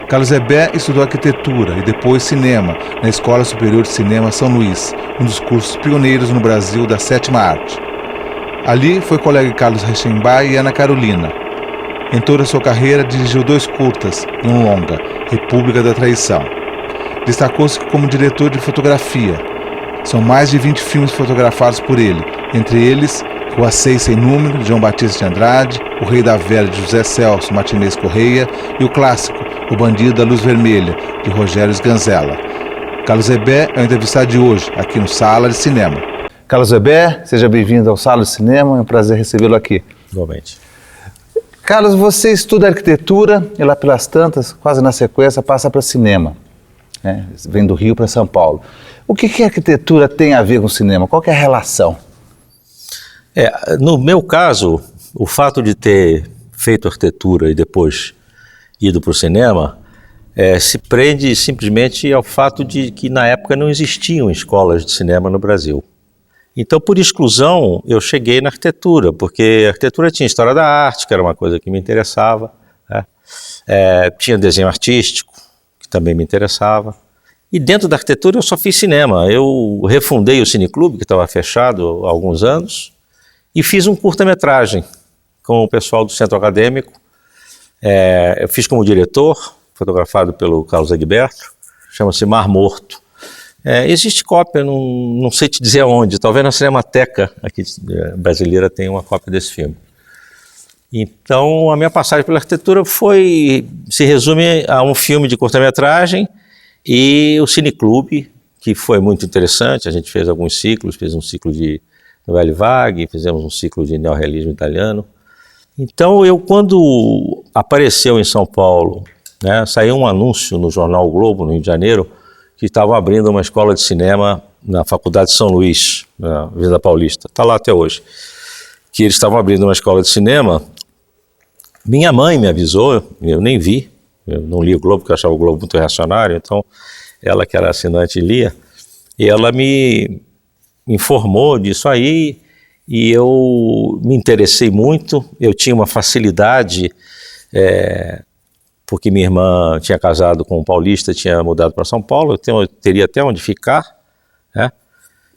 Carlos Ebert estudou arquitetura e depois cinema na Escola Superior de Cinema São Luís, um dos cursos pioneiros no Brasil da sétima arte. Ali foi colega de Carlos Reichenbach e Ana Carolina. Em toda a sua carreira dirigiu 2 curtas e um longa, República da Traição. Destacou-se como diretor de fotografia. São mais de 20 filmes fotografados por ele, entre eles Rua 6 Sem Número, de João Batista de Andrade, O Rei da Velha, de José Celso Martinez Correia e o clássico O Bandido da Luz Vermelha, de Rogério Sganzella. Carlos Ebert é o entrevistado de hoje, aqui no Sala de Cinema. Carlos Ebert, seja bem-vindo ao Sala de Cinema, é um prazer recebê-lo aqui. Igualmente. Carlos, você estuda arquitetura e lá pelas tantas, quase na sequência, passa para cinema. Vem do Rio para São Paulo. O que a arquitetura tem a ver com o cinema? Qual que é a relação? No meu caso, o fato de ter feito arquitetura e depois ido para o cinema se prende simplesmente ao fato de que na época não existiam escolas de cinema no Brasil. Então, por exclusão, eu cheguei na arquitetura, porque a arquitetura tinha história da arte, que era uma coisa que me interessava, né? Tinha desenho artístico, que também me interessava. E dentro da arquitetura eu só fiz cinema. Eu refundei o Cineclube, que estava fechado há alguns anos, e fiz um curta-metragem com o pessoal do Centro Acadêmico. Eu fiz como diretor, fotografado pelo Carlos Egberto, chama-se Mar Morto. Existe cópia, não sei te dizer aonde, talvez na Cinemateca aqui brasileira tenha uma cópia desse filme. Então a minha passagem pela arquitetura se resume a um filme de curta-metragem e o Cineclube, que foi muito interessante. A gente fez alguns ciclos, fez um ciclo de Nouvelle Vague, fizemos um ciclo de neorrealismo italiano. Então quando apareceu em São Paulo, saiu um anúncio no jornal O Globo, no Rio de Janeiro, que estavam abrindo uma escola de cinema na Faculdade de São Luís, na Avenida Paulista, está lá até hoje, que eles estavam abrindo uma escola de cinema. Minha mãe me avisou, eu nem vi, eu não li o Globo, porque eu achava o Globo muito reacionário, então ela que era assinante lia, e ela me informou disso aí, e eu me interessei muito. Eu tinha uma facilidade, porque minha irmã tinha casado com um paulista, tinha mudado para São Paulo, eu teria até onde ficar,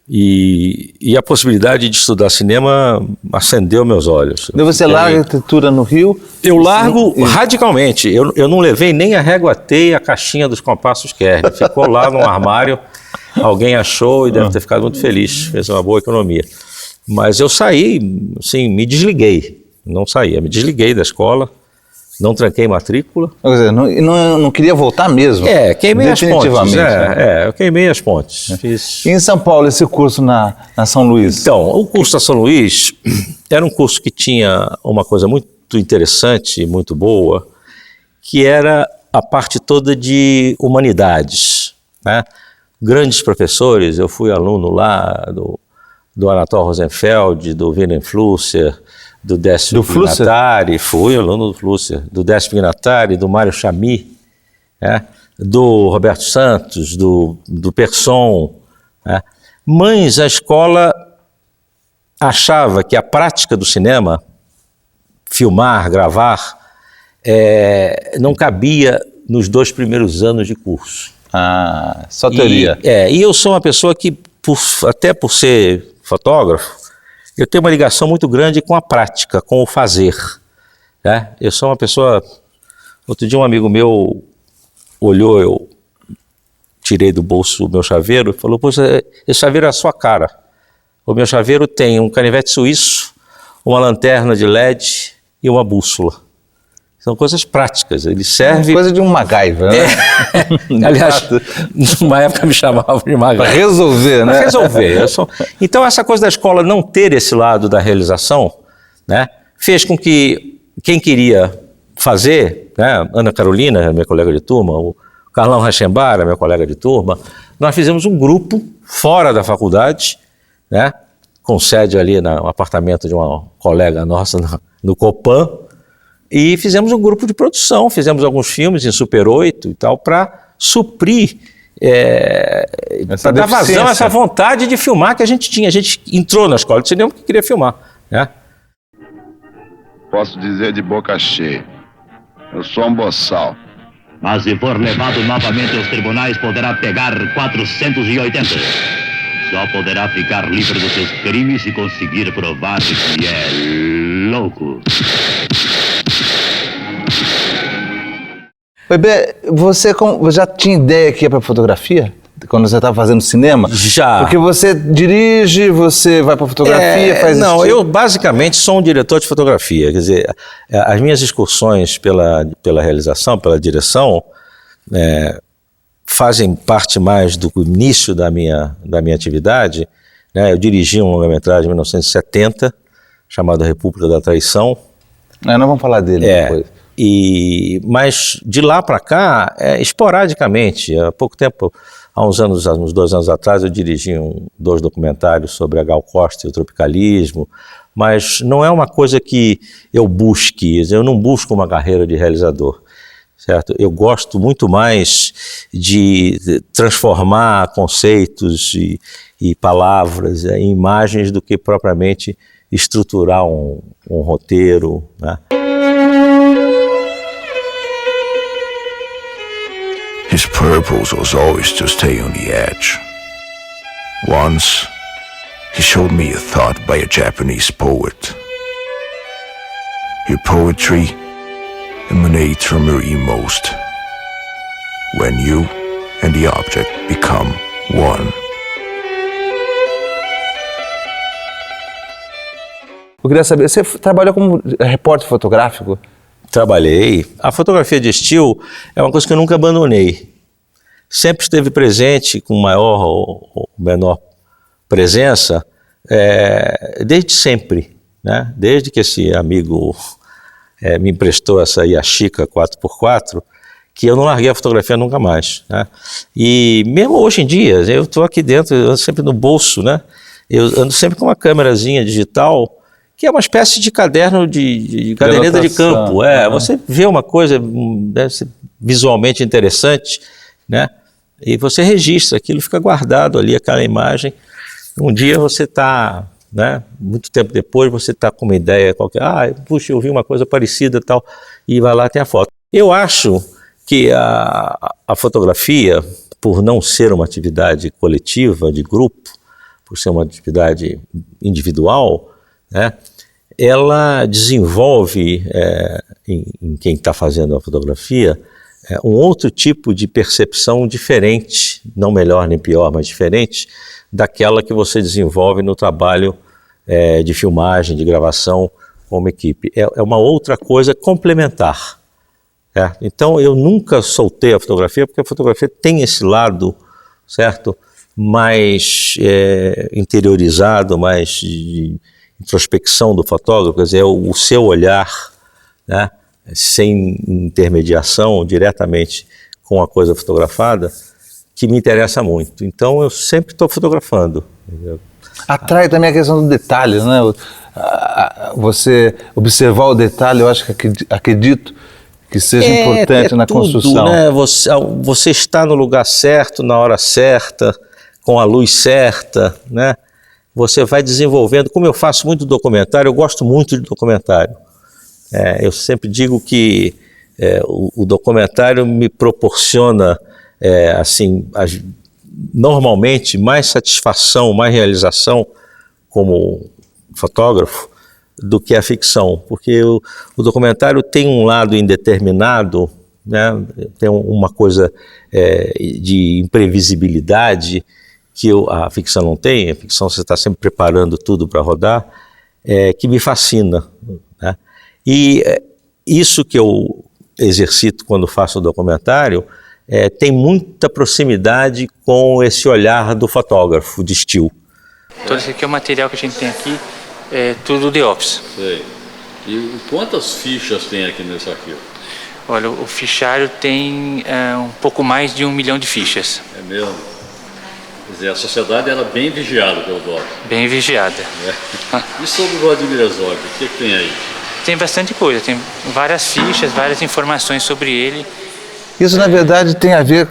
e a possibilidade de estudar cinema acendeu meus olhos. Então você larga a arquitetura no Rio? Eu largo radicalmente. Eu não levei nem a régua T e a caixinha dos compassos Kern. Ficou lá no armário, alguém achou e deve ter ficado muito feliz, fez uma boa economia. Mas eu saí, assim, me desliguei, não saí, eu me desliguei da escola, não tranquei matrícula. Quer dizer, não queria voltar mesmo? Queimei as pontes. Eu queimei as pontes. E em São Paulo, esse curso na São Luís? Então, o curso da São Luís era um curso que tinha uma coisa muito interessante e muito boa, que era a parte toda de humanidades, Grandes professores, eu fui aluno lá do Anatol Rosenfeld, do Wilhelm Flusser, do Décio Pignatari, fui aluno do Flusser, do Décio Pignatari, do Mário Chamy, do Roberto Santos, do Persson. Mas a escola achava que a prática do cinema, filmar, gravar, não cabia nos 2 primeiros anos de curso. Só teoria. E eu sou uma pessoa que, até por ser fotógrafo, eu tenho uma ligação muito grande com a prática, com o fazer. Eu sou uma pessoa... Outro dia um amigo meu olhou, eu tirei do bolso o meu chaveiro e falou: "Poxa, esse chaveiro é a sua cara. O meu chaveiro tem um canivete suíço, uma lanterna de LED e uma bússola. São coisas práticas, ele serve..." Coisa de um MacGyver, né? Aliás, numa época me chamavam de MacGyver. Para resolver, né? Para resolver. Então essa coisa da escola não ter esse lado da realização, fez com que quem queria fazer, Ana Carolina, minha colega de turma, o Carlão Reichenbach, meu colega de turma, nós fizemos um grupo fora da faculdade, com sede ali no apartamento de uma colega nossa no Copan, e fizemos um grupo de produção, fizemos alguns filmes em Super 8 e tal, para suprir, para dar vazão a essa vontade de filmar que a gente tinha. A gente entrou na escola de cinema porque queria filmar. Posso dizer de boca cheia, eu sou um boçal. Mas se for levado novamente aos tribunais, poderá pegar 480. Só poderá ficar livre dos seus crimes se conseguir provar que é louco. Bebê, você já tinha ideia que ia para fotografia? Quando você estava fazendo cinema? Já. Porque você dirige, você vai para fotografia, faz isso. Não, eu basicamente sou um diretor de fotografia. Quer dizer, as minhas excursões pela realização, pela direção, fazem parte mais do início da minha atividade. Né? Eu dirigi um longa-metragem em 1970, chamado República da Traição. Não vamos falar dele depois. Mas de lá para cá, esporadicamente, há pouco tempo, há uns 2 anos atrás, eu dirigi 2 documentários sobre a Gal Costa e o tropicalismo, mas não é uma coisa que eu busque, eu não busco uma carreira de realizador, certo? Eu gosto muito mais de transformar conceitos e palavras em imagens do que propriamente estruturar um roteiro, né? His purpose was always to stay on the edge. Once, he showed me a thought by a Japanese poet. Your poetry emanates from your inmost, when you and the object become one. Eu queria saber, você trabalhou como repórter fotográfico? Trabalhei. A fotografia de estilo é uma coisa que eu nunca abandonei. Sempre esteve presente com maior ou menor presença, desde sempre, né? Desde que esse amigo me emprestou essa Yashica 4x4, que eu não larguei a fotografia nunca mais, né? E mesmo hoje em dia, eu estou aqui dentro, eu ando sempre no bolso, né? Eu ando sempre com uma câmerazinha digital, que é uma espécie de caderno de caderneta de campo. Você vê uma coisa, deve ser visualmente interessante, né? E você registra, aquilo fica guardado ali, aquela imagem. Um dia você está, né, muito tempo depois, você está com uma ideia qualquer, puxa, eu vi uma coisa parecida e tal, e vai lá, tem a foto. Eu acho que a fotografia, por não ser uma atividade coletiva, de grupo, por ser uma atividade individual, né, ela desenvolve em quem está fazendo a fotografia um outro tipo de percepção diferente, não melhor nem pior, mas diferente daquela que você desenvolve no trabalho de filmagem, de gravação com uma equipe. É uma outra coisa complementar. Então eu nunca soltei a fotografia, porque a fotografia tem esse lado, certo, mais interiorizado, mais de introspecção do fotógrafo, quer dizer, o seu olhar, né, sem intermediação, diretamente com a coisa fotografada, que me interessa muito. Então eu sempre estou fotografando. Atrai também a questão do detalhe, né? Você observar o detalhe, eu acho que acredito que seja importante na tudo, construção. Né? Você está no lugar certo, na hora certa, com a luz certa, né? Você vai desenvolvendo, como eu faço muito documentário, eu gosto muito de documentário. Eu sempre digo que o documentário me proporciona, normalmente, mais satisfação, mais realização como fotógrafo do que a ficção, porque o documentário tem um lado indeterminado, né? Tem uma coisa de imprevisibilidade, que a ficção não tem. A ficção você está sempre preparando tudo para rodar, que me fascina, né? E isso que eu exercito quando faço o documentário tem muita proximidade com esse olhar do fotógrafo de estilo. Todo esse aqui é o material que a gente tem aqui, tudo de office. Sei. E quantas fichas tem aqui nesse arquivo? Olha, o fichário tem um pouco mais de 1 milhão de fichas. É mesmo? Quer dizer, a sociedade era bem vigiada pelo DOC. Bem vigiada. E sobre o Vladimir Herzog, o que tem aí? Tem bastante coisa, tem várias fichas, várias informações sobre ele. Isso, na verdade, tem a ver,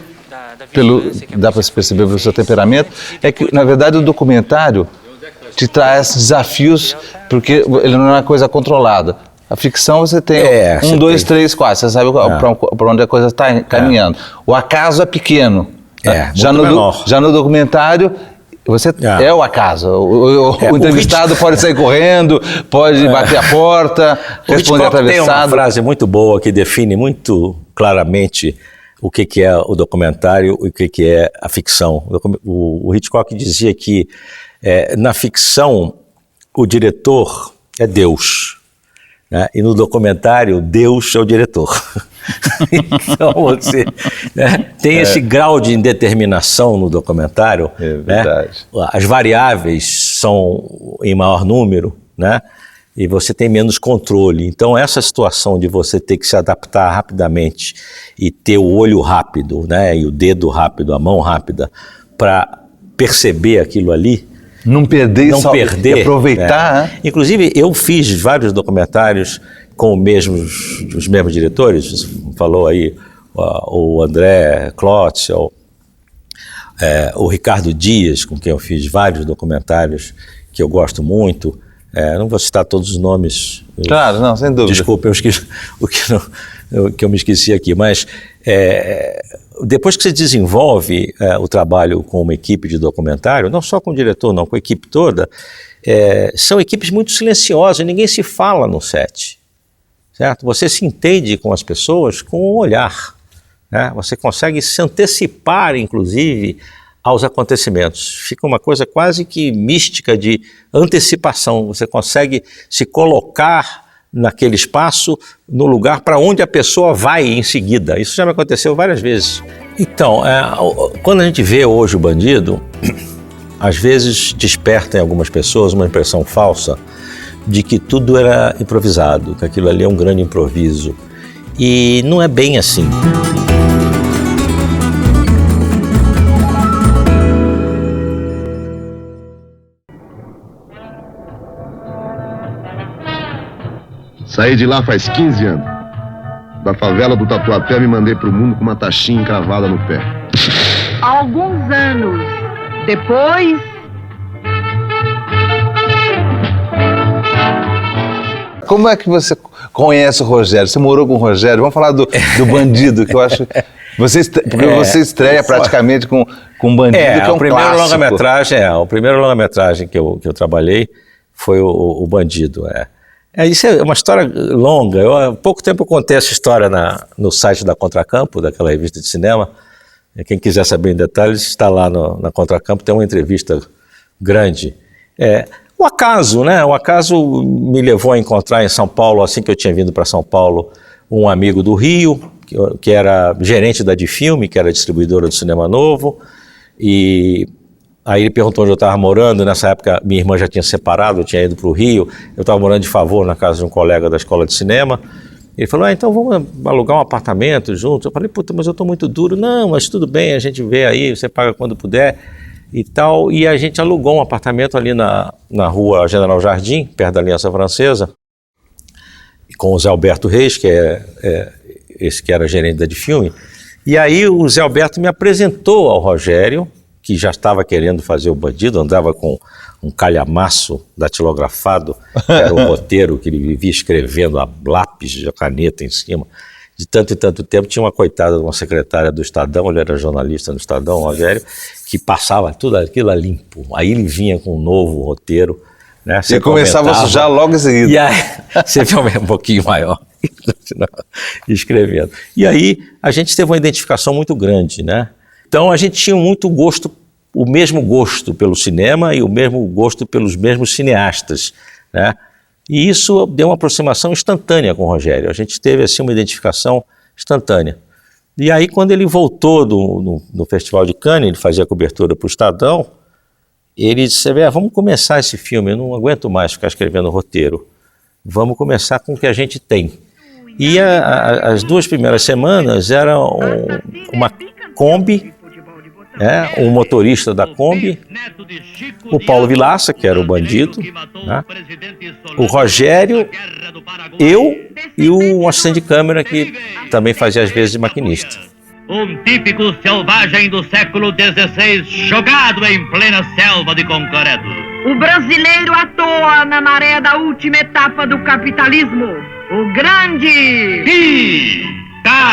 dá para se perceber pelo seu temperamento, é que, na verdade, o documentário te traz desafios, porque ele não é uma coisa controlada. A ficção você tem você 2, 3, 4. Você sabe para onde a coisa está caminhando. O acaso é pequeno. Já no documentário, você é o acaso. O entrevistado pode sair correndo, pode bater a porta, responder atravessado. Tem uma frase muito boa que define muito claramente o que é o documentário e o que é a ficção. O Hitchcock dizia que na ficção o diretor é Deus, né? E no documentário Deus é o diretor. Então você tem esse grau de indeterminação no documentário. É verdade. Né? As variáveis são em maior número, né? E você tem menos controle. Então essa situação de você ter que se adaptar rapidamente e ter o olho rápido, né? E o dedo rápido, a mão rápida, para perceber aquilo ali, não perder e aproveitar. Né? Inclusive, eu fiz vários documentários com os mesmos diretores. Falou aí o André Klotz, o Ricardo Dias, com quem eu fiz vários documentários que eu gosto muito. Não vou citar todos os nomes. Claro, não, sem dúvida. Desculpa, o que eu me esqueci aqui, mas depois que você desenvolve o trabalho com uma equipe de documentário, não só com o diretor, não, com a equipe toda, são equipes muito silenciosas, ninguém se fala no set, certo? Você se entende com as pessoas com o olhar, né? Você consegue se antecipar, inclusive, aos acontecimentos. Fica uma coisa quase que mística de antecipação, você consegue se colocar naquele espaço, no lugar para onde a pessoa vai em seguida. Isso já me aconteceu várias vezes. Então, quando a gente vê hoje o Bandido, às vezes desperta em algumas pessoas uma impressão falsa de que tudo era improvisado, que aquilo ali é um grande improviso. E não é bem assim. Saí de lá faz 15 anos. Da favela do Tatuapé me mandei pro mundo com uma taxinha encravada no pé. Alguns anos depois... Como é que você conhece o Rogério? Você morou com o Rogério? Vamos falar do Bandido, que eu acho... Porque você estreia praticamente com Bandido, que é um clássico. O primeiro longa-metragem que eu trabalhei foi o Bandido, Isso é uma história longa. Há pouco tempo eu contei essa história no site da Contracampo, daquela revista de cinema. Quem quiser saber em detalhes, está lá na Contracampo, tem uma entrevista grande. O acaso, né? O acaso me levou a encontrar em São Paulo, assim que eu tinha vindo para São Paulo, um amigo do Rio, que era gerente da Difilme, que era distribuidora do Cinema Novo, e... Aí ele perguntou onde eu estava morando. Nessa época minha irmã já tinha separado, eu tinha ido para o Rio, eu estava morando de favor na casa de um colega da escola de cinema. Ele falou, então vamos alugar um apartamento juntos. Eu falei, puta, mas eu estou muito duro. Não, mas tudo bem, a gente vê aí, você paga quando puder e tal. E a gente alugou um apartamento ali na rua General Jardim, perto da Aliança Francesa, com o Zé Alberto Reis, que esse que era gerente da Difilme. E aí o Zé Alberto me apresentou ao Rogério, que já estava querendo fazer o Bandido, andava com um calhamaço datilografado, que era o roteiro que ele vivia escrevendo a lápis de caneta em cima. De tanto e tanto tempo, tinha uma coitada de uma secretária do Estadão, ele era jornalista no Estadão, o Rogério, que passava tudo aquilo a limpo. Aí ele vinha com um novo roteiro, né? E começava a sujar logo em seguida. E aí, você viu um pouquinho maior, escrevendo. E aí, a gente teve uma identificação muito grande, né? Então a gente tinha muito gosto, o mesmo gosto pelo cinema e o mesmo gosto pelos mesmos cineastas, né? E isso deu uma aproximação instantânea com o Rogério. A gente teve assim uma identificação instantânea. E aí quando ele voltou no Festival de Cannes, ele fazia cobertura para o Estadão, ele disse, vamos começar esse filme, eu não aguento mais ficar escrevendo roteiro, vamos começar com o que a gente tem. E as 2 primeiras semanas eram uma Kombi, um motorista da Kombi, o Paulo Vilaça, que era o Bandido, né? O Rogério, eu e um assistente de câmera que também fazia às vezes de maquinista. Um típico selvagem do século XVI, jogado em plena selva de Concorredo. O brasileiro à toa na maré da última etapa do capitalismo. o grande Picareta,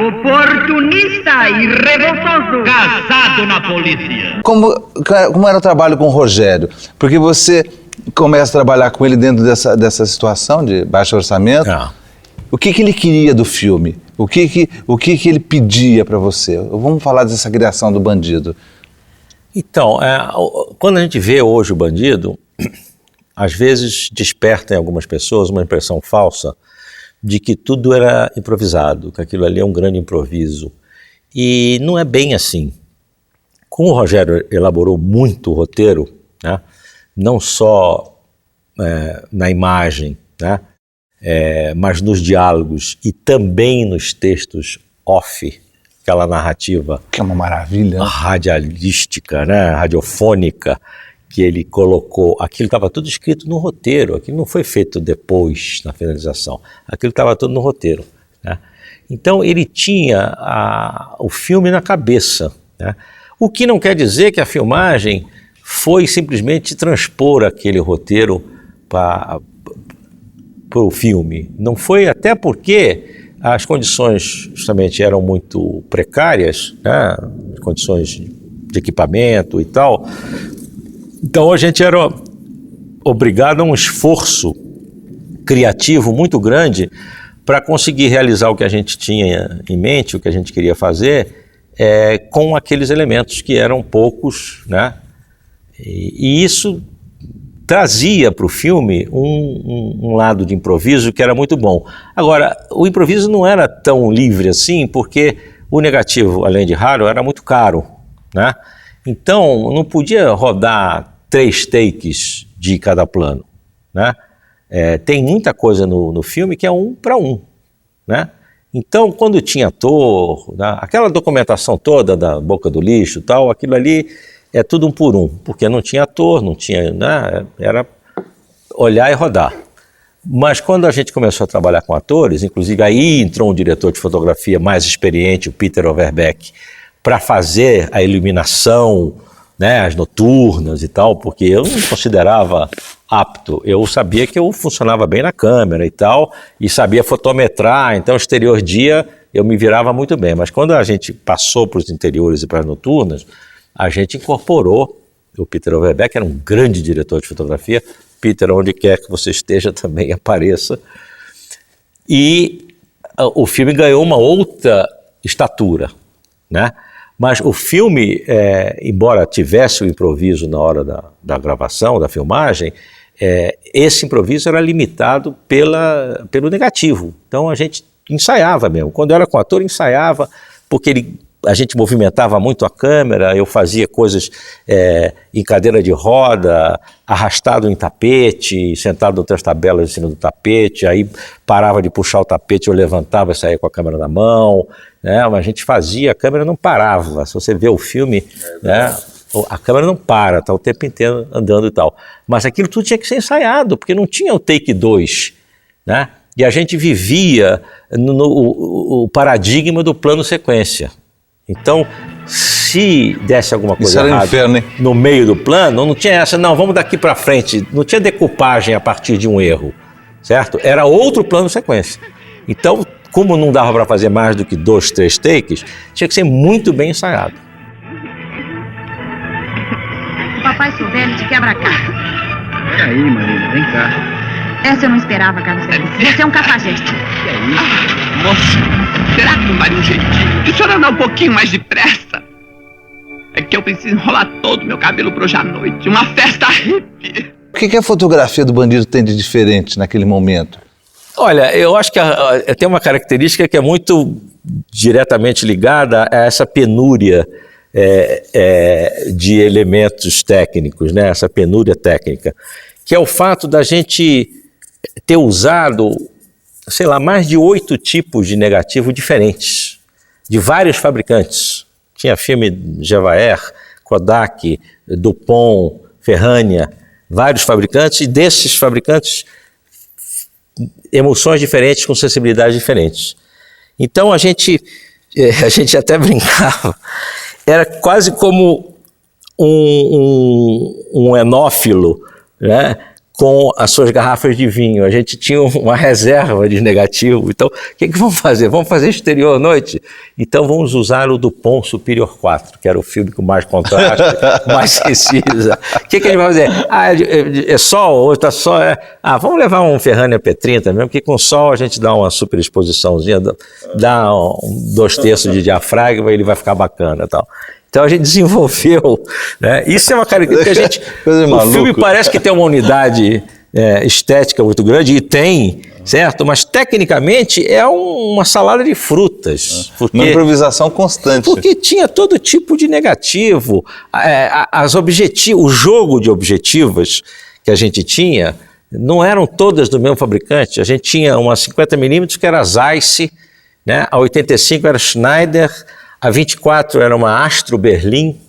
oportunista e revoltoso. casado na polícia. Como era o trabalho com o Rogério? Porque você começa a trabalhar com ele dentro dessa situação de baixo orçamento. O que ele queria do filme? O que ele pedia para você? Vamos falar dessa criação do Bandido. Então, quando a gente vê hoje o Bandido, às vezes desperta em algumas pessoas uma impressão falsa de que tudo era improvisado, que aquilo ali é um grande improviso. E não é bem assim. Como o Rogério elaborou muito o roteiro, né, não só na imagem, né, mas nos diálogos e também nos textos off, aquela narrativa... Que é uma maravilha. Radialística, né, radiofônica, que ele colocou, aquilo estava tudo escrito no roteiro, aquilo não foi feito depois, na finalização, aquilo estava tudo no roteiro, né? Então ele tinha o filme na cabeça, né? O que não quer dizer que a filmagem foi simplesmente transpor aquele roteiro para o filme, não foi, até porque as condições justamente eram muito precárias, né? Condições de equipamento e tal. Então a gente era obrigado a um esforço criativo muito grande para conseguir realizar o que a gente tinha em mente, o que a gente queria fazer, com aqueles elementos que eram poucos, né? E isso trazia para o filme um lado de improviso que era muito bom. Agora, o improviso não era tão livre assim, porque o negativo, além de raro, era muito caro, né? Então, não podia rodar 3 takes de cada plano, né? Tem muita coisa no filme que é 1 para 1, né? Então, quando tinha ator, né, aquela documentação toda da Boca do Lixo e tal, aquilo ali é tudo 1 por 1, porque não tinha ator, não tinha, né, era olhar e rodar. Mas quando a gente começou a trabalhar com atores, inclusive aí entrou um diretor de fotografia mais experiente, o Peter Overbeck, para fazer a iluminação, né, as noturnas e tal, porque eu não me considerava apto. Eu sabia que eu funcionava bem na câmera e tal, e sabia fotometrar, então exterior dia eu me virava muito bem. Mas quando a gente passou para os interiores e para as noturnas, a gente incorporou o Peter Overbeck, que era um grande diretor de fotografia. Peter, onde quer que você esteja, também apareça. E o filme ganhou uma outra estatura, né? Mas o filme, embora tivesse o improviso na hora da gravação, da filmagem, esse improviso era limitado pelo negativo. Então a gente ensaiava mesmo. Quando eu era com o ator, ensaiava, porque a gente movimentava muito a câmera, eu fazia coisas em cadeira de roda, arrastado em tapete, sentado outras tabelas em cima do tapete, aí parava de puxar o tapete, eu levantava e saía com a câmera na mão, né? Mas a gente fazia, a câmera não parava. Se você vê o filme, né, a câmera não para, tá o tempo inteiro andando e tal. Mas aquilo tudo tinha que ser ensaiado, porque não tinha o take 2, né? E a gente vivia o paradigma do plano sequência. Então, se desse alguma coisa errada no meio do plano, não tinha essa, não, vamos daqui para frente, não tinha decupagem a partir de um erro, certo? Era outro plano sequência. Então, como não dava para fazer mais do que 2, 3 takes, tinha que ser muito bem ensaiado. O papai Silvério te quebra a cara. Olha aí, Marina, vem cá. Essa eu não esperava, Carlos Félix. Você é um cafajeste. Que é isso? Moça, será que não daria um jeitinho de o senhor andar um pouquinho mais depressa? É que eu preciso enrolar todo o meu cabelo para hoje à noite. Uma festa hippie. O que a fotografia do Bandido tem de diferente naquele momento? Olha, eu acho que tem uma característica que é muito diretamente ligada a essa penúria de elementos técnicos, né? Essa penúria técnica, que é o fato da gente ter usado, sei lá, mais de 8 tipos de negativo diferentes, de vários fabricantes. Tinha filme Gevauer, Kodak, Dupont, Ferrania, vários fabricantes, e desses fabricantes, emulsões diferentes com sensibilidades diferentes. Então a gente até brincava, era quase como um enófilo, né, com as suas garrafas de vinho. A gente tinha uma reserva de negativo. Então, o que vamos fazer? Vamos fazer exterior à noite? Então, vamos usar o Dupont Superior 4, que era o filme com mais contraste, mais sensível. O que a gente vai fazer? É sol, ou está só... vamos levar um Ferragna P30 mesmo, que com sol a gente dá uma superexposiçãozinha, dá 2/3 de diafragma e ele vai ficar bacana e tal. Então a gente desenvolveu, né? Isso é uma característica que a gente... O filme parece que tem uma unidade estética muito grande, e tem, certo? Mas tecnicamente é uma salada de frutas. Porque, uma improvisação constante. Porque tinha todo tipo de negativo. O jogo de objetivas que a gente tinha não eram todas do mesmo fabricante. A gente tinha uma 50mm que era Zeiss, né? A 85 era Schneider, a 24 era uma Astro Berlin,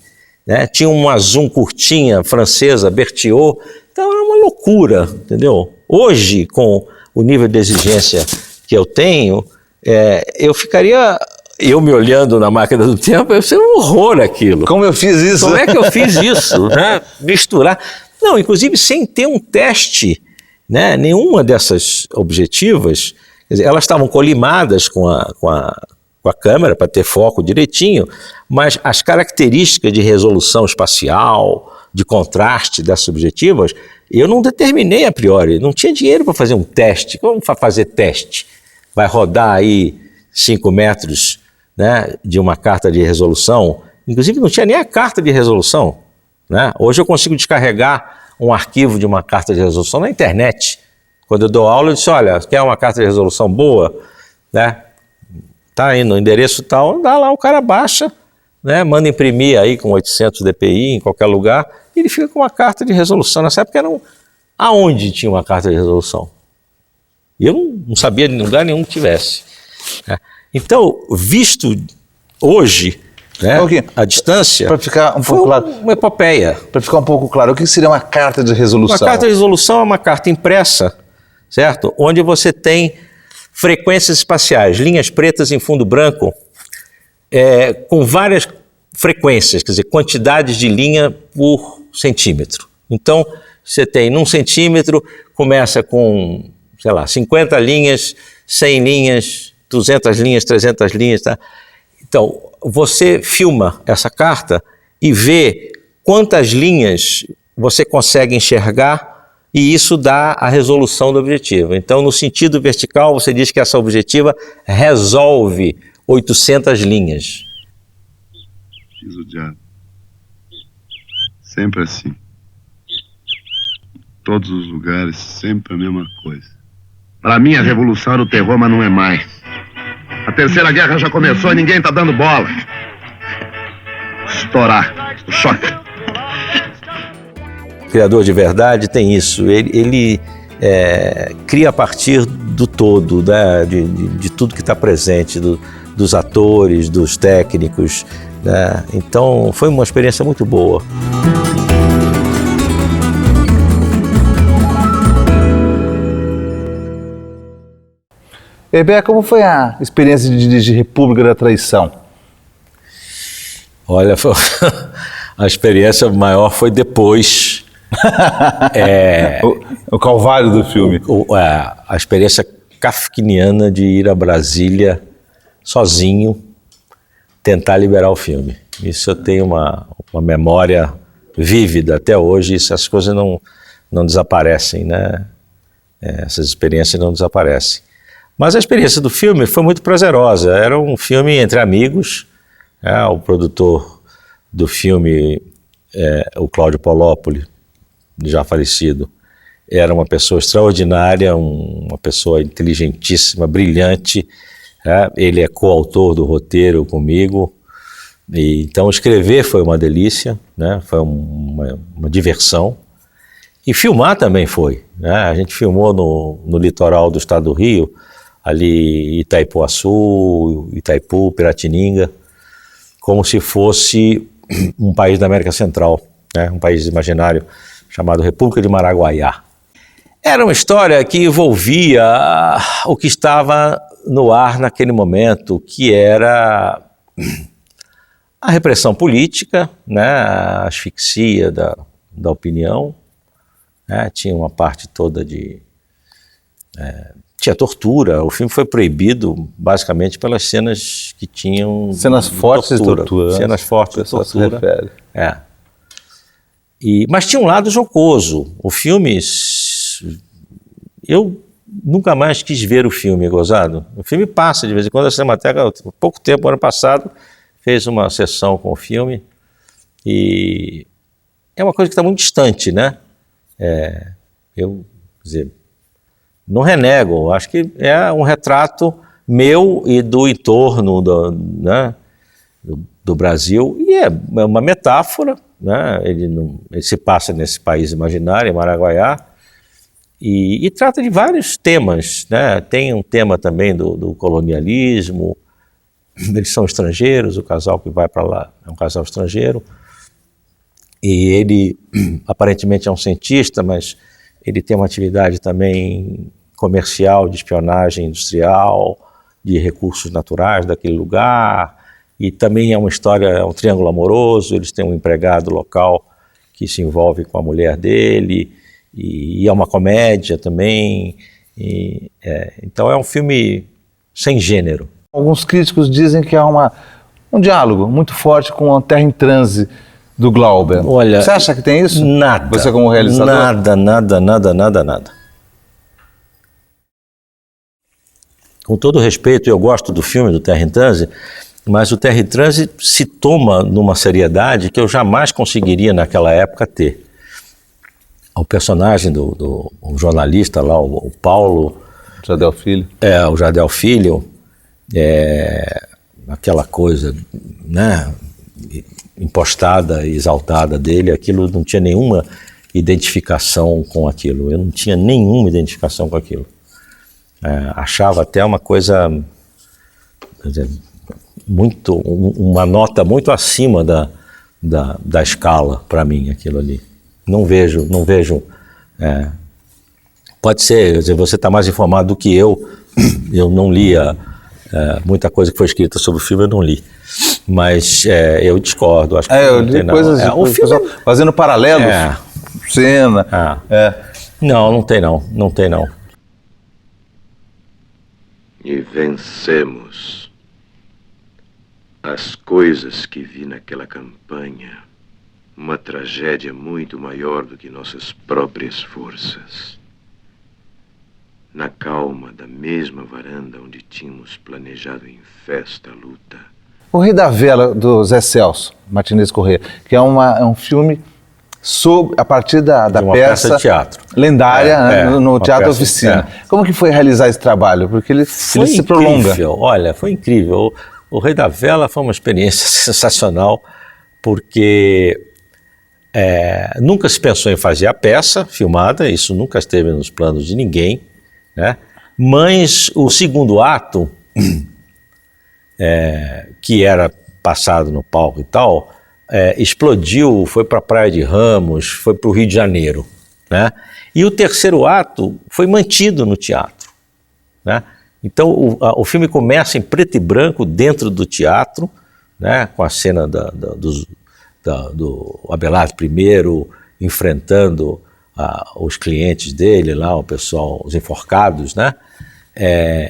né? Tinha uma zoom curtinha francesa, Berthiaud. Então era uma loucura, entendeu? Hoje, com o nível de exigência que eu tenho, eu ficaria... Eu me olhando na máquina do tempo, eu sei um horror aquilo. Como eu fiz isso? Como é que eu fiz isso? Né? Misturar. Não, inclusive sem ter um teste, né? Nenhuma dessas objetivas, quer dizer, elas estavam colimadas com a câmera para ter foco direitinho, mas as características de resolução espacial, de contraste dessas objetivas, eu não determinei a priori, não tinha dinheiro para fazer um teste. Como fazer teste? Vai rodar aí 5 metros, né, de uma carta de resolução, inclusive não tinha nem a carta de resolução, né? Hoje eu consigo descarregar um arquivo de uma carta de resolução na internet. Quando eu dou aula, eu disse, olha, quer uma carta de resolução boa, né? Tá aí no endereço tal, dá lá, o cara baixa, né? Manda imprimir aí com 800 dpi em qualquer lugar, e ele fica com uma carta de resolução. Nessa época aonde tinha uma carta de resolução? E eu não sabia de lugar nenhum que tivesse, né? Então, visto hoje, né, a distância, para ficar um pouco claro, uma epopeia. Para ficar um pouco claro, o que seria uma carta de resolução? Uma carta de resolução é uma carta impressa, certo? Onde você tem frequências espaciais, linhas pretas em fundo branco, com várias frequências, quer dizer, quantidades de linha por centímetro. Então, você tem num centímetro, começa com, sei lá, 50 linhas, 100 linhas, 200 linhas, 300 linhas, tá? Então, você filma essa carta e vê quantas linhas você consegue enxergar, e isso dá a resolução do objetivo. Então, no sentido vertical, você diz que essa objetiva resolve 800 linhas. Diz o diabo. Sempre assim. Todos os lugares, sempre a mesma coisa. Para mim, a revolução era o terror, mas não é mais. A Terceira Guerra já começou e ninguém tá dando bola. Estourar. O choque. O criador de verdade tem isso. Ele cria a partir do todo, né? de tudo que está presente, dos atores, dos técnicos, né? Então, foi uma experiência muito boa. Hervé, como foi a experiência de dirigir República da Traição? Olha, a experiência maior foi depois. O calvário do filme. A experiência kafkiniana de ir a Brasília sozinho tentar liberar o filme. Isso eu tenho uma memória vívida até hoje. Essas coisas não desaparecem, né? Essas experiências não desaparecem. Mas a experiência do filme foi muito prazerosa. Era um filme entre amigos. O produtor do filme, o Cláudio Polópoli, já falecido, era uma pessoa extraordinária, uma pessoa inteligentíssima, brilhante. Ele é coautor do roteiro comigo. Então escrever foi uma delícia, né? Foi uma diversão. E filmar também foi, né? A gente filmou no litoral do estado do Rio, ali Itaipuaçu, Itaipu, Piratininga, como se fosse um país da América Central, né? Um país imaginário chamado República de Maraguaiá. Era uma história que envolvia o que estava no ar naquele momento, que era a repressão política, né? A asfixia da opinião, né? Tinha uma parte toda de... tinha tortura. O filme foi proibido basicamente pelas cenas que tinham... Cenas fortes de tortura. Cenas fortes de tortura. Se refere. Mas tinha um lado jocoso. O filme... Eu nunca mais quis ver o filme, gozado. O filme passa de vez em quando. A Cinemateca, há pouco tempo, ano passado, fez uma sessão com o filme. E é uma coisa que está muito distante, né? Eu, quer dizer, não renego. Acho que é um retrato meu e do entorno do Brasil. E é uma metáfora, né? Ele se passa nesse país imaginário, em Maraguaiá. E trata de vários temas, né? Tem um tema também do colonialismo. Eles são estrangeiros, o casal que vai para lá é um casal estrangeiro. E ele aparentemente é um cientista, mas ele tem uma atividade também comercial, de espionagem industrial, de recursos naturais daquele lugar. E também é uma história, é um triângulo amoroso. Eles têm um empregado local que se envolve com a mulher dele. E é uma comédia também. Então é um filme sem gênero. Alguns críticos dizem que há um diálogo muito forte com a Terra em Transe do Glauber. Olha, você acha que tem isso? Nada. Você como realizador? Nada. Com todo respeito, eu gosto do filme do Terra em Transe, mas o Terra em Transe se toma numa seriedade que eu jamais conseguiria naquela época ter. O personagem do jornalista lá, o Paulo... Jardel Filho. O Jardel Filho, aquela coisa, né, impostada e exaltada dele, aquilo não tinha nenhuma identificação com aquilo. Eu não tinha nenhuma identificação com aquilo. Achava até uma coisa, quer dizer, uma nota muito acima da escala para mim, aquilo ali. Não vejo. Pode ser, quer dizer, você está mais informado do que eu. Eu não lia muita coisa que foi escrita sobre o filme, eu não li. Mas eu discordo. Acho que eu li coisas o filme fazendo paralelos, cena. Não tem não. E vencemos. As coisas que vi naquela campanha, uma tragédia muito maior do que nossas próprias forças. Na calma da mesma varanda onde tínhamos planejado em festa a luta. O Rei da Vela, do Zé Celso Martinez Corrêa, que é um filme a partir da peça de teatro lendária no Teatro Oficina. Como que foi realizar esse trabalho? Porque ele se prolonga. Olha, foi incrível. O Rei da Vela foi uma experiência sensacional, porque nunca se pensou em fazer a peça filmada, isso nunca esteve nos planos de ninguém, né? Mas o segundo ato, que era passado no palco e tal, explodiu, foi para a Praia de Ramos, foi para o Rio de Janeiro, né? E o terceiro ato foi mantido no teatro, né? Então o filme começa em preto e branco dentro do teatro, né? Com a cena do Abelardo I enfrentando os clientes dele lá, o pessoal, os enforcados, né?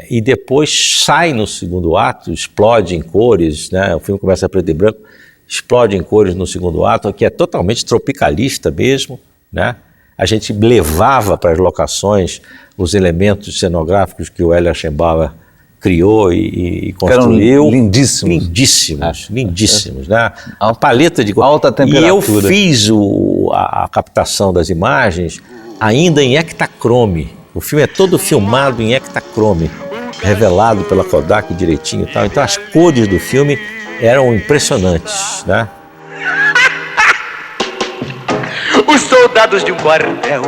E depois sai no segundo ato, explode em cores, né? O filme começa preto e branco, explode em cores no segundo ato, que é totalmente tropicalista mesmo, né? A gente levava para as locações os elementos cenográficos que o Hélio Aschenbauer criou e construiu. Eram lindíssimos. Lindíssimos, né? A paleta de alta temperatura. E eu fiz a captação das imagens ainda em Ektachrome. O filme é todo filmado em Ektachrome, revelado pela Kodak direitinho e tal. Então as cores do filme eram impressionantes, né? Os soldados de um quartel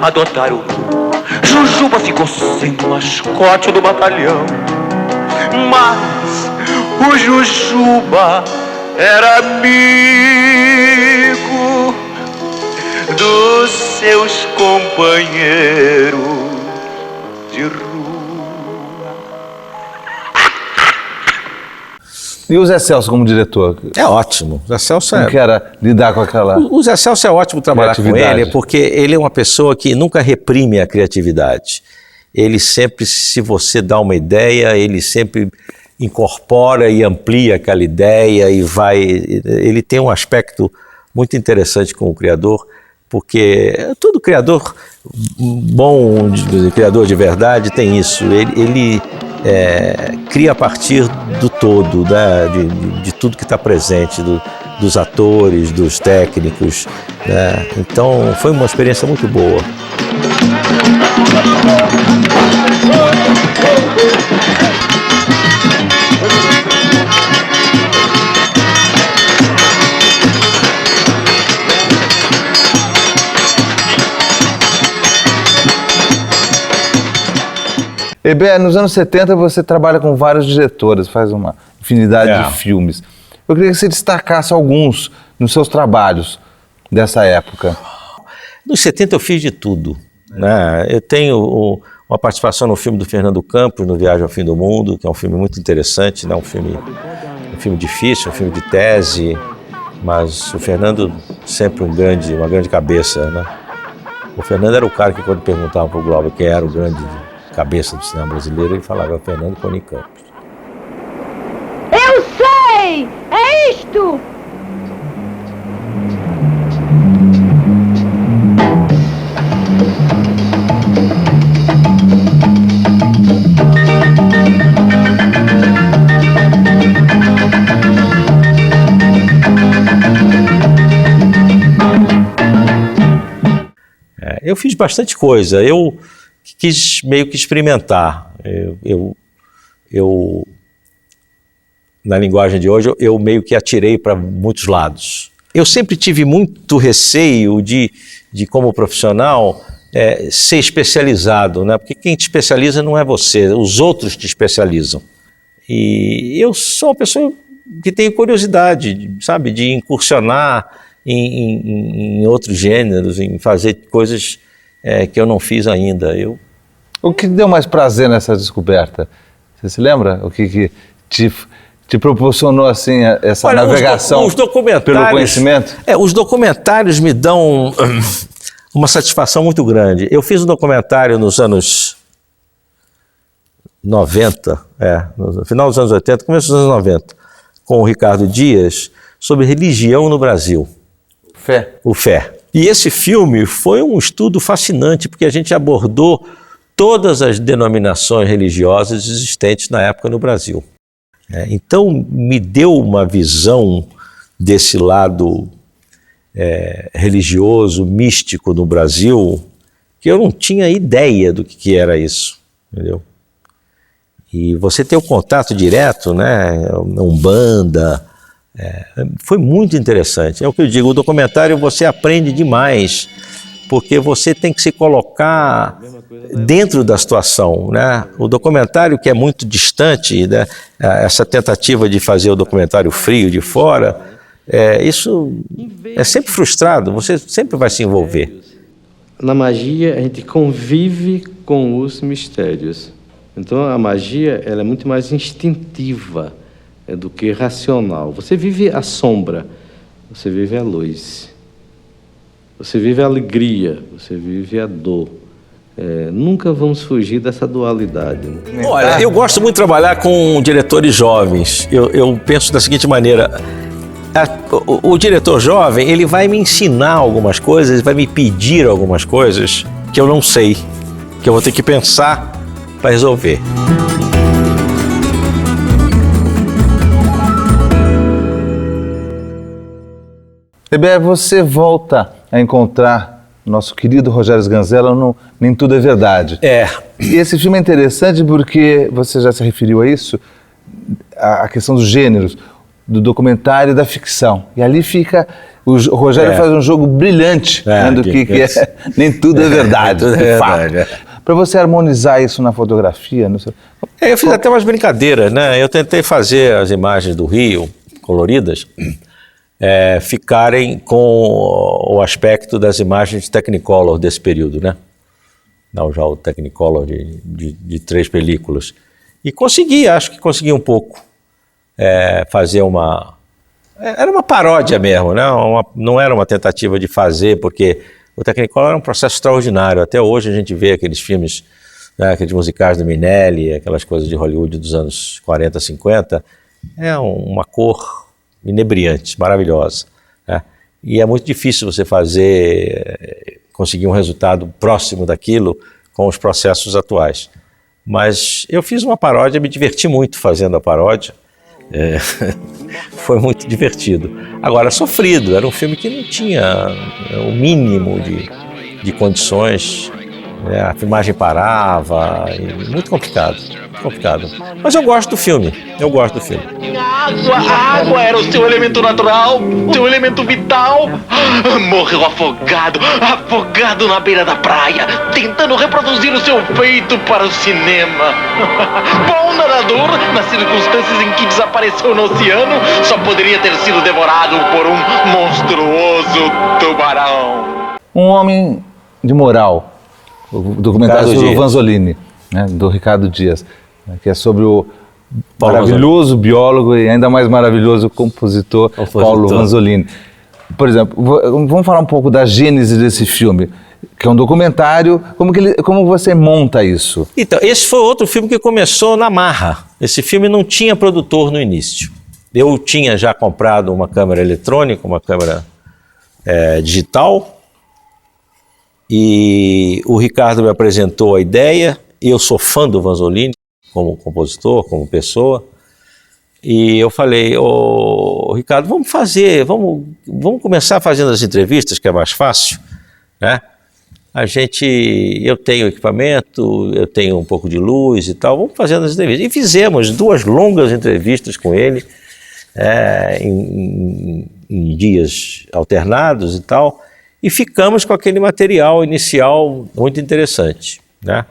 adotaram o Jujuba ficou sendo o mascote do batalhão. Mas o Jujuba era amigo dos seus companheiros de rua. E o Zé Celso como diretor? É ótimo. O Zé Celso Como que era lidar com aquela... O Zé Celso é ótimo trabalhar com ele, porque ele é uma pessoa que nunca reprime a criatividade. Ele sempre, se você dá uma ideia, ele sempre incorpora e amplia aquela ideia e vai... Ele tem um aspecto muito interessante como criador, porque todo criador bom, criador de verdade, tem isso. Ele cria a partir do todo, né? de tudo que está presente, dos atores, dos técnicos, né? Então foi uma experiência muito boa. Heber, nos anos 70 você trabalha com vários diretores, faz uma infinidade de filmes. Eu queria que você destacasse alguns nos seus trabalhos dessa época. Nos 70 eu fiz de tudo, né? Eu tenho uma participação no filme do Fernando Campos, no Viagem ao Fim do Mundo, que é um filme muito interessante, né? Um filme difícil, um filme de tese, mas o Fernando sempre uma grande cabeça, né? O Fernando era o cara que, quando perguntava para o Glauber quem era o grande cabeça do cinema brasileiro, ele falava Fernando Coni Campos. Eu sei! É isto! Eu fiz bastante coisa. Eu quis meio que experimentar. Eu na linguagem de hoje, eu meio que atirei para muitos lados. Eu sempre tive muito receio de como profissional, ser especializado, né? Porque quem te especializa não é você, os outros te especializam. E eu sou uma pessoa que tem curiosidade, sabe, de incursionar em outros gêneros, em fazer coisas que eu não fiz ainda. O que deu mais prazer nessa descoberta? Você se lembra? O que te proporcionou assim essa navegação pelo conhecimento? Os documentários me dão uma satisfação muito grande. Eu fiz um documentário nos anos 90, no final dos anos 80, começo dos anos 90, com o Ricardo Dias, sobre religião no Brasil. O Fé. E esse filme foi um estudo fascinante, porque a gente abordou todas as denominações religiosas existentes na época no Brasil. Então, me deu uma visão desse lado religioso, místico no Brasil, que eu não tinha ideia do que era isso, entendeu? E você ter o contato direto, né, Umbanda, foi muito interessante. É o que eu digo, o documentário você aprende demais, porque você tem que se colocar dentro da situação, né? O documentário, que é muito distante, né? Essa tentativa de fazer o documentário frio de fora, isso é sempre frustrado, você sempre vai se envolver. Na magia, a gente convive com os mistérios. Então, a magia ela é muito mais instintiva do que racional. Você vive a sombra, você vive a luz. Você vive a alegria, você vive a dor. Nunca vamos fugir dessa dualidade. Né? Olha, eu gosto muito de trabalhar com diretores jovens. Eu penso da seguinte maneira: o diretor jovem, ele vai me ensinar algumas coisas, vai me pedir algumas coisas que eu não sei, que eu vou ter que pensar para resolver. Heber, você volta a encontrar nosso querido Rogério Sganzella no Nem Tudo é Verdade. E esse filme é interessante porque você já se referiu a isso, a questão dos gêneros, do documentário e da ficção. E ali fica... O Rogério faz um jogo brilhante, do que Nem Tudo é Verdade, de fato. Para você harmonizar isso na fotografia... Eu fiz até umas brincadeiras, né? Eu tentei fazer as imagens do Rio, coloridas, ficarem com o aspecto das imagens de Technicolor desse período, né? Não, já o Technicolor de 3 películas. E consegui, acho que consegui um pouco. fazer uma... Era uma paródia mesmo, né? Não era uma tentativa de fazer, porque o Technicolor era um processo extraordinário. Até hoje a gente vê aqueles filmes, né, aqueles musicais do Minelli, aquelas coisas de Hollywood dos anos 40, 50. É uma cor inebriante, maravilhosa, né? E é muito difícil você conseguir um resultado próximo daquilo com os processos atuais. Mas eu fiz uma paródia, me diverti muito fazendo a paródia. Foi muito divertido. Agora, sofrido, era um filme que não tinha o mínimo de condições, né? A filmagem parava, muito complicado. Mas eu gosto do filme, A água era o seu elemento natural, seu elemento vital. Morreu afogado na beira da praia, tentando reproduzir o seu feito para o cinema. Bom nadador, nas circunstâncias em que desapareceu no oceano, só poderia ter sido devorado por um monstruoso tubarão. Um Homem de Moral, o documentário do Vanzolini, né, do Ricardo Dias, né, que é sobre o maravilhoso biólogo e ainda mais maravilhoso compositor Paulo Vanzolini. Por exemplo, vamos falar um pouco da gênese desse filme, que é um documentário. Como você monta isso? Então, esse foi outro filme que começou na marra. Esse filme não tinha produtor no início. Eu tinha já comprado uma câmera eletrônica, uma câmera digital, e o Ricardo me apresentou a ideia. Eu sou fã do Vanzolini como compositor, como pessoa, e eu falei: Ricardo, vamos começar fazendo as entrevistas, que é mais fácil, né? Eu tenho equipamento, eu tenho um pouco de luz e tal, vamos fazendo as entrevistas. E fizemos 2 longas entrevistas com ele, em dias alternados e tal, e ficamos com aquele material inicial muito interessante, né?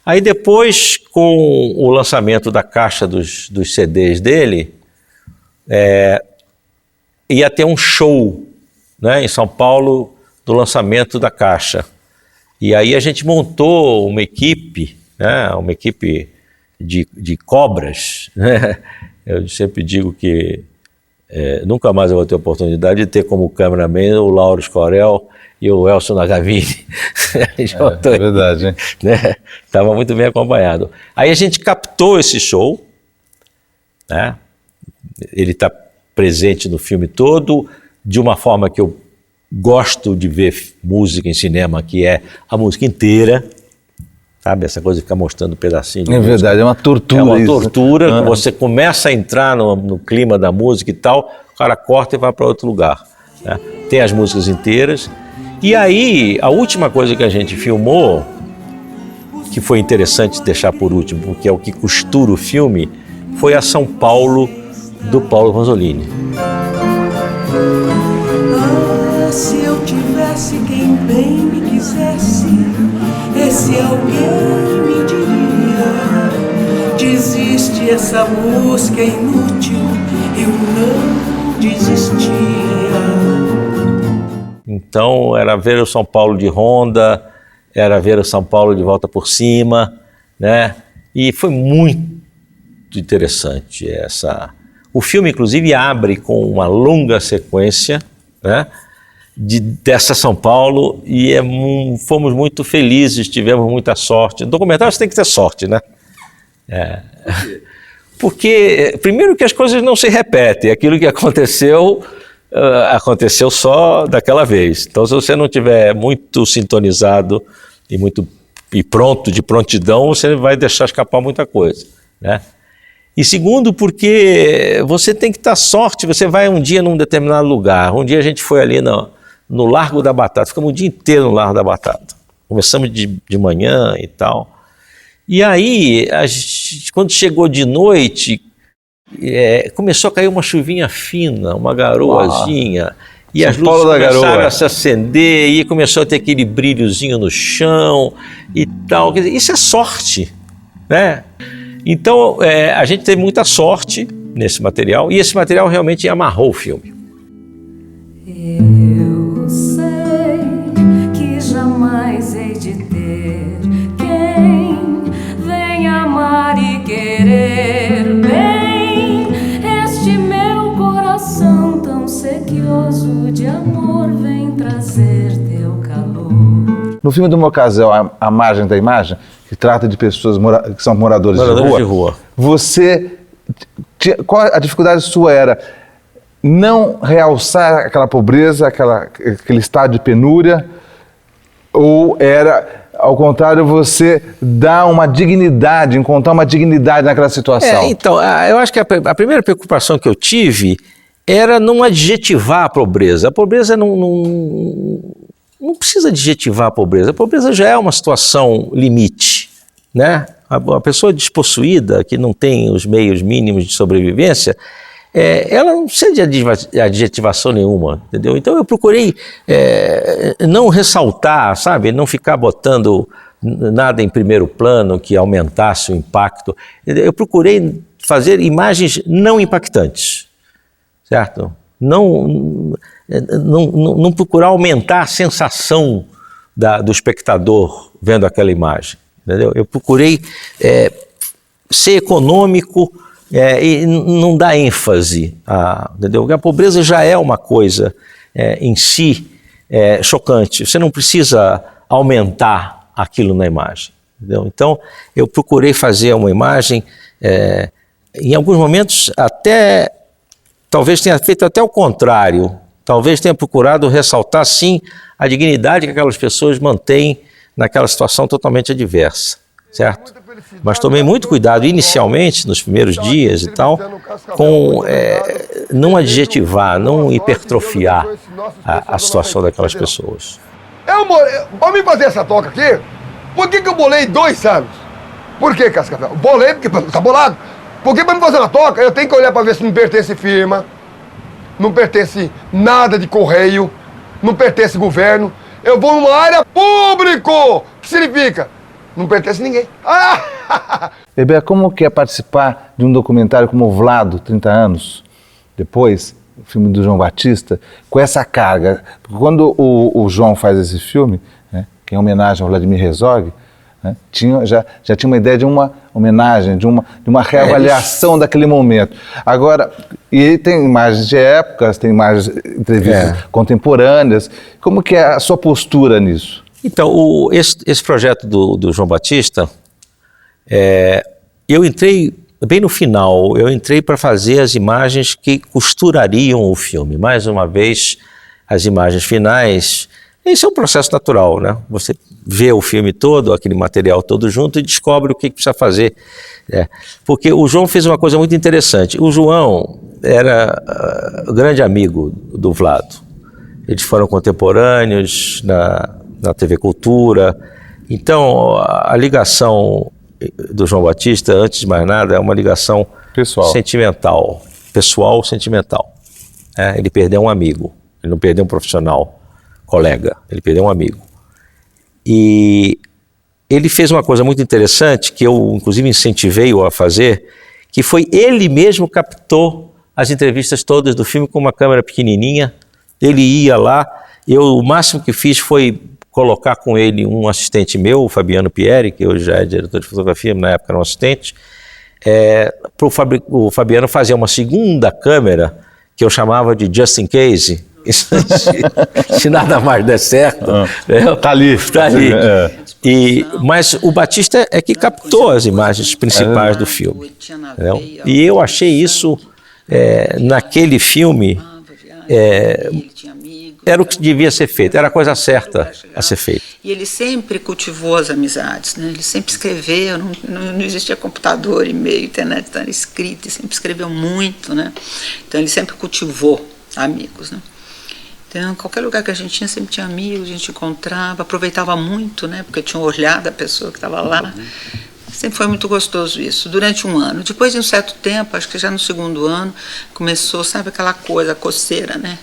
Aí depois, com o lançamento da caixa dos CDs dele, ia ter um show, né, em São Paulo do lançamento da caixa. E aí a gente montou uma equipe, né, de cobras, né? Eu sempre digo que nunca mais eu vou ter a oportunidade de ter como cameraman o Lauro Scorel e o Elcio Nagavini. É verdade, hein? Né? Estava muito bem acompanhado. Aí a gente captou esse show, né? Ele está presente no filme todo, de uma forma que eu gosto de ver música em cinema, que é a música inteira, sabe? Essa coisa de ficar mostrando um pedacinho de música. Verdade, é uma tortura. É uma isso, tortura, que você começa a entrar no clima da música e tal, o cara corta e vai para outro lugar, né? Tem as músicas inteiras. E aí, a última coisa que a gente filmou, que foi interessante deixar por último, porque é o que costura o filme, foi a São Paulo, do Paulo Vanzolini. Se eu tivesse quem bem me quisesse, esse alguém me diria: desiste, essa busca é inútil, eu não desistia. Então era ver o São Paulo de Honda, era ver o São Paulo de volta por cima, né? E foi muito interessante O filme, inclusive, abre com uma longa sequência, né, dessa São Paulo, e fomos muito felizes, tivemos muita sorte. No documentário você tem que ter sorte, né? Porque, primeiro, que as coisas não se repetem. Aquilo que aconteceu só daquela vez. Então, se você não tiver muito sintonizado e pronto, de prontidão, você vai deixar escapar muita coisa, né? E segundo, porque você tem que dar sorte. Você vai um dia num determinado lugar. Um dia a gente foi ali no Largo da Batata, ficamos o dia inteiro no Largo da Batata. Começamos de manhã e tal. E aí, quando chegou de noite, começou a cair uma chuvinha fina, uma garoazinha. E São as luzes Paulo da começaram garoa. a se acender, e começou a ter aquele brilhozinho no chão e tal. Quer dizer, isso é sorte, né? Então, a gente teve muita sorte nesse material, e esse material realmente amarrou o filme. Eu sei que jamais hei de ter quem venha amar e querer bem No filme do Mocasel, A Margem da Imagem, que trata de pessoas que são moradores de rua, você... Qual a dificuldade sua era não realçar aquela pobreza, aquele estado de penúria, ou era, ao contrário, você dar uma dignidade, encontrar uma dignidade naquela situação? Então, eu acho que a primeira preocupação que eu tive era não adjetivar a pobreza. A pobreza não precisa adjetivar a pobreza já é uma situação limite, né? A pessoa despossuída, que não tem os meios mínimos de sobrevivência, ela não precisa de adjetivação nenhuma, entendeu? Então eu procurei não ressaltar, sabe? Não ficar botando nada em primeiro plano que aumentasse o impacto. Eu procurei fazer imagens não impactantes, certo? Não procurar aumentar a sensação do espectador vendo aquela imagem. Entendeu? Eu procurei ser econômico e não dar ênfase. Entendeu? Porque a pobreza já é uma coisa em si chocante. Você não precisa aumentar aquilo na imagem. Entendeu? Então, eu procurei fazer uma imagem, em alguns momentos, talvez tenha feito até o contrário. Talvez tenha procurado ressaltar, sim, a dignidade que aquelas pessoas mantêm naquela situação totalmente adversa, certo? Mas tomei muito cuidado inicialmente, nos primeiros dias e tal, com não adjetivar, não hipertrofiar a situação daquelas pessoas. Para me fazer essa toca aqui, por que eu bolei 2 anos? Por que, Cascavel? Bolei porque tá bolado. Porque para me fazer uma toca, eu tenho que olhar para ver se não pertence firma, não pertence nada de correio, não pertence governo. Eu vou numa área público, que significa? Não pertence a ninguém. Bebé, como que é participar de um documentário como o Vlado, 30 anos depois, o filme do João Batista, com essa carga? Porque quando o João faz esse filme, né, que é em homenagem ao Vladimir Herzog, né, já tinha uma ideia de uma homenagem, de uma reavaliação daquele momento. Agora, e aí tem imagens de épocas, tem imagens, entrevistas contemporâneas. Como que é a sua postura nisso? Então, esse projeto do João Batista, eu entrei bem no final, eu entrei para fazer as imagens que costurariam o filme. Mais uma vez, as imagens finais. Esse é um processo natural, né? Você vê o filme todo, aquele material todo junto e descobre o que precisa fazer. Porque o João fez uma coisa muito interessante. O João era grande amigo do Vlado. Eles foram contemporâneos na TV Cultura. Então, a ligação do João Batista, antes de mais nada, é uma ligação sentimental. Pessoal, sentimental. Ele perdeu um amigo, ele não perdeu um profissional, colega, ele perdeu um amigo. E ele fez uma coisa muito interessante, que eu inclusive incentivei-o a fazer, que foi ele mesmo captou as entrevistas todas do filme com uma câmera pequenininha. Ele ia lá, o máximo que fiz foi colocar com ele um assistente meu, o Fabiano Pieri, que hoje já é diretor de fotografia, mas na época era um assistente, para o Fabiano fazer uma segunda câmera, que eu chamava de Just in Case, se nada mais der certo. Tá ali. Mas o Batista é que captou as imagens principais do filme. Entendeu? E eu achei isso, naquele filme, era o que devia ser feito, era a coisa certa a ser feita. E ele sempre cultivou as amizades, né? Ele sempre escreveu, não existia computador, e-mail, internet, então era escrito, ele sempre escreveu muito, né? Então ele sempre cultivou amigos, né? Então, qualquer lugar que a gente tinha, sempre tinha amigos, a gente encontrava, aproveitava muito, né? Porque eu tinha um olhar da pessoa que estava lá. Sempre foi muito gostoso isso, durante um ano. Depois de um certo tempo, acho que já no segundo ano, começou, sabe, aquela coisa, a coceira, né?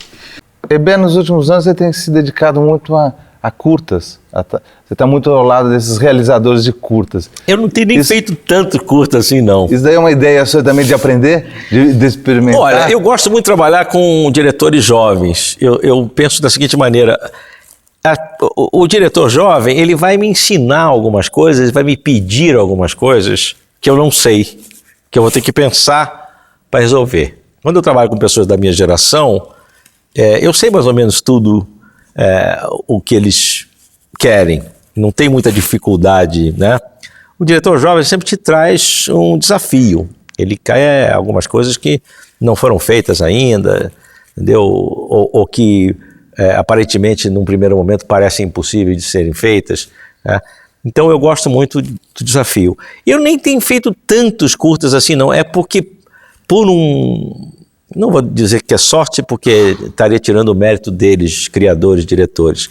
Bebé, nos últimos anos você tem se dedicado muito a curtas. Você está muito ao lado desses realizadores de curtas. Eu não tenho nem feito tanto curta assim, não. Isso daí é uma ideia sua também de aprender, de experimentar? Olha, eu gosto muito de trabalhar com diretores jovens. Eu penso da seguinte maneira: o diretor jovem, ele vai me ensinar algumas coisas, vai me pedir algumas coisas que eu não sei, que eu vou ter que pensar para resolver. Quando eu trabalho com pessoas da minha geração, eu sei mais ou menos tudo o que eles querem. não tem muita dificuldade, né? O diretor jovem sempre te traz um desafio. Ele quer algumas coisas que não foram feitas ainda, entendeu? Ou que aparentemente, num primeiro momento, parecem impossíveis de serem feitas, né? Então eu gosto muito do desafio. Eu nem tenho feito tantos curtas assim, não. É porque não vou dizer que é sorte, porque estaria tirando o mérito deles, criadores, diretores.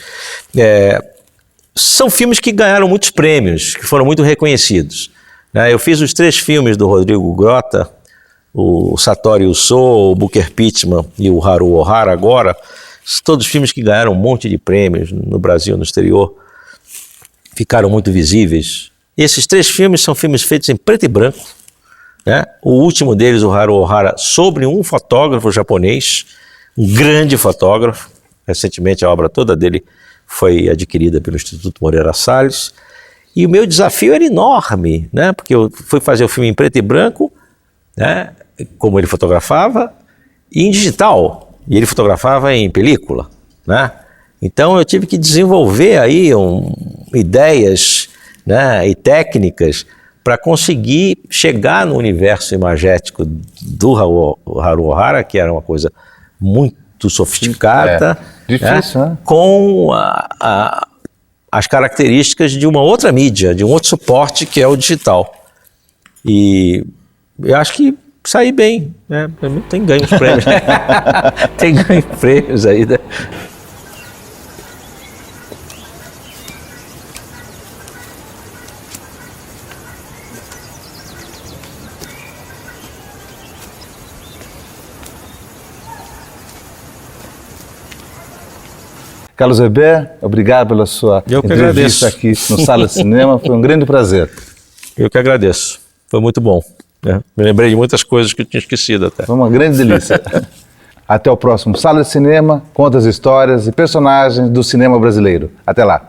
São filmes que ganharam muitos prêmios, que foram muito reconhecidos, né? Eu fiz os 3 filmes do Rodrigo Grota, o Satoru Uso, o Booker Pittman e o Haruo Ohara agora, todos filmes que ganharam um monte de prêmios no Brasil, no exterior, ficaram muito visíveis. E esses 3 filmes são filmes feitos em preto e branco, né? O último deles, o Haruo Ohara, sobre um fotógrafo japonês, um grande fotógrafo. Recentemente a obra toda dele foi adquirida pelo Instituto Moreira Salles. E o meu desafio era enorme, né? Porque eu fui fazer o filme em preto e branco, né? Como ele fotografava, e em digital, e ele fotografava em película, né? Então eu tive que desenvolver aí ideias, né, e técnicas para conseguir chegar no universo imagético do Haruo Ohara, que era uma coisa muito sofisticada, difícil, né? Com as características de uma outra mídia, de um outro suporte que é o digital. E eu acho que saí bem, né? Tem ganho os prêmios. Tem ganho prêmios aí, né? Carlos Weber, obrigado pela sua entrevista aqui no Sala de Cinema, foi um grande prazer. Eu que agradeço, foi muito bom, né? Me lembrei de muitas coisas que eu tinha esquecido até. Foi uma grande delícia. Até o próximo Sala de Cinema, conta as histórias e personagens do cinema brasileiro. Até lá.